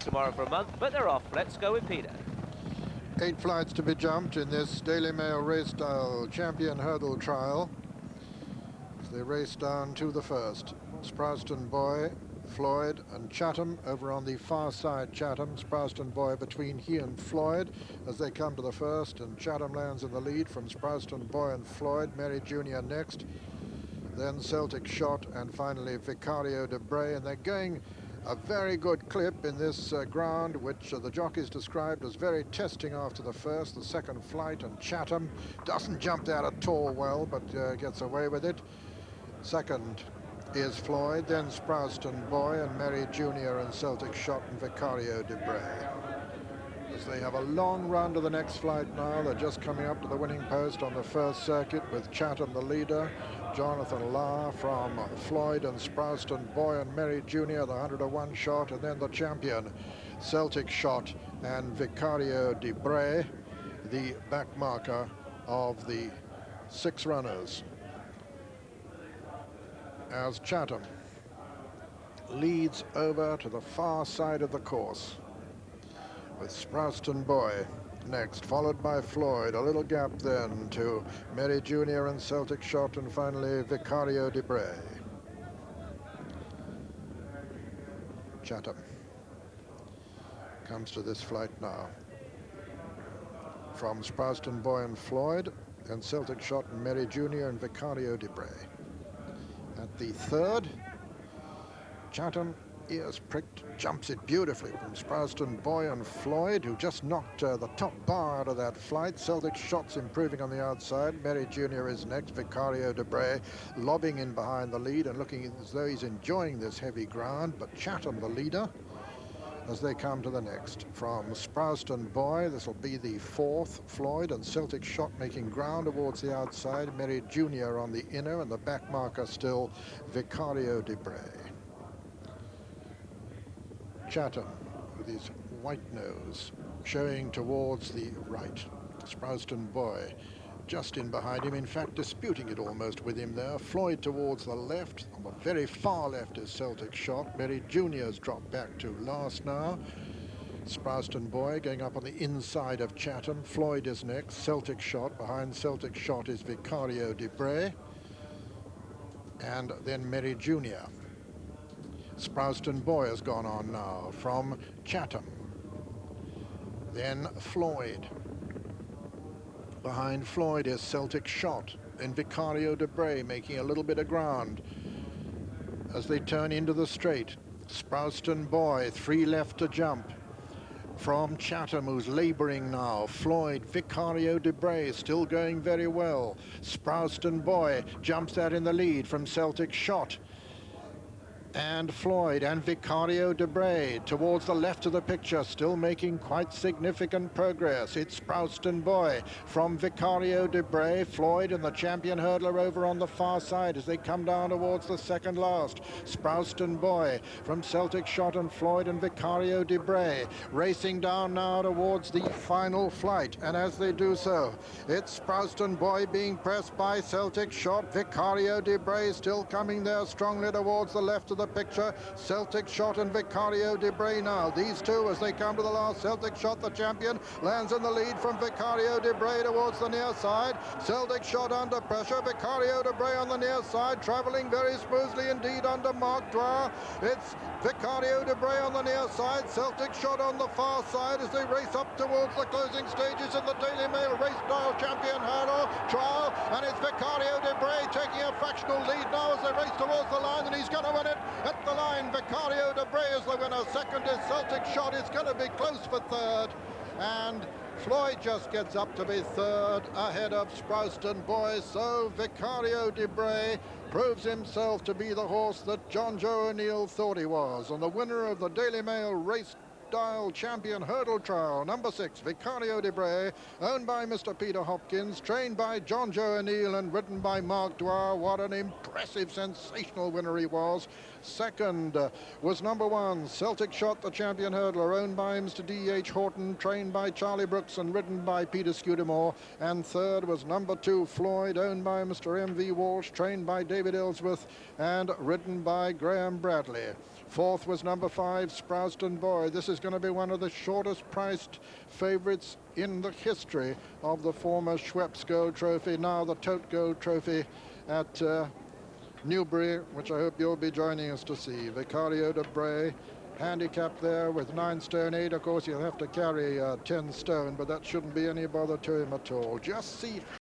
tomorrow for a month, but they're off. Let's go with Peter. 8 flights to be jumped in this Daily Mail race style champion hurdle trial. As they race down to the first. Sprowston Boy, Floyd and Chatham over on the far side. Chatham, Sprowston Boy between he and Floyd as they come to the first, and Chatham lands in the lead from Sprowston Boy and Floyd. Mary Jr. next, then Celtic Shot, and finally Vicario Di Bray, and they're going a very good clip in this ground, which the jockeys described as very testing after the first. The second flight, and Chatham doesn't jump that at all well, but gets away with it. Second is Floyd, then Sprowston Boy and Mary Jr. and Celtic Shot and Vicario Di Bray. As they have a long run to the next flight now, they're just coming up to the winning post on the first circuit with Chatham the leader, Jonathan Lahr from Floyd and Sprowston Boy and Mary Jr. the 100-to-1 shot, and then the champion Celtic Shot and Vicario Di Bray, the back marker of the 6 runners. As Chatham leads over to the far side of the course with Sprowston Boy next, followed by Floyd. A little gap then to Mary Jr. and Celtic Shot, and finally Vicario Di Bray. Chatham comes to this flight now from Sprowston Boy and Floyd, and Celtic Shot and Mary Jr. and Vicario Di Bray. At the third, Chatham, ears pricked, jumps it beautifully from Sprowston Boy and Floyd, who just knocked the top bar out of that flight. Celtic Shot's improving on the outside. Mary Jr. is next. Vicario Di Bray lobbing in behind the lead and looking as though he's enjoying this heavy ground, but Chatham the leader as they come to the next. From Sprowston Boy, this will be the fourth. Floyd and Celtic Shot making ground towards the outside. Mary Jr. on the inner, and the back marker still Vicario Di Bray. Chatham with his white nose showing towards the right. Sprowston Boy just in behind him, in fact disputing it almost with him there. Floyd towards the left. On the very far left is Celtic Shot. Mary Jr.'s dropped back to last now. Sprowston Boy going up on the inside of Chatham. Floyd is next. Celtic Shot. Behind Celtic Shot is Vicario Di Bray. And then Mary Jr. Sprowston Boy has gone on now from Chatham. Then Floyd. Behind Floyd is Celtic Shot, and Vicario Di Bray making a little bit of ground as they turn into the straight. Sprowston Boy, 3 left to jump. From Chatham, who's labouring now. Floyd, Vicario Di Bray still going very well. Sprowston Boy jumps that in the lead from Celtic Shot. And Floyd and Vicario Di Bray towards the left of the picture, still making quite significant progress. It's Sprowston Boy from Vicario Di Bray, Floyd and the champion hurdler over on the far side as they come down towards the second last. Sprowston Boy from Celtic Shot and Floyd and Vicario Di Bray racing down now towards the final flight, and as they do so, it's Sprowston Boy being pressed by Celtic Shot. Vicario Di Bray still coming there strongly towards the left of the picture. Celtic Shot and Vicario Di Bray now. These two as they come to the last. Celtic Shot, the champion, lands in the lead from Vicario Di Bray towards the near side. Celtic Shot under pressure. Vicario Di Bray on the near side, travelling very smoothly indeed under Mark Dwyer. It's Vicario Di Bray on the near side. Celtic Shot on the far side as they race up towards the closing stages in the Daily Mail race style champion hurdle trial. And it's Vicario Di Bray taking a fractional lead now as they race towards the line, and he's going to win it. At the line, Vicario Di Bray is the winner. Second is Celtic Shot. It's going to be close for third. And Floyd just gets up to be third ahead of Sprowston Boy. So Vicario Di Bray proves himself to be the horse that John Joe O'Neill thought he was. And the winner of the Daily Mail race style champion hurdle trial, number 6, Vicario Di Bray, owned by Mr. Peter Hopkins, trained by John Joe O'Neill and ridden by Mark Dwyer. What an impressive, sensational winner he was. Second was number 1, Celtic Shot, the champion hurdler, owned by Mr. D.H. Horton, trained by Charlie Brooks and ridden by Peter Scudamore. And third was number 2, Floyd, owned by Mr. M.V. Walsh, trained by David Ellsworth and ridden by Graham Bradley. Fourth was number 5, Sprouston Boy. This is going to be one of the shortest priced favorites in the history of the former Schweppes Gold Trophy, now the Tote Gold Trophy at Newbury, which I hope you'll be joining us to see. Vicario Di Bray, handicapped there with 9 stone 8. Of course, he'll have to carry 10 stone, but that shouldn't be any bother to him at all. Just see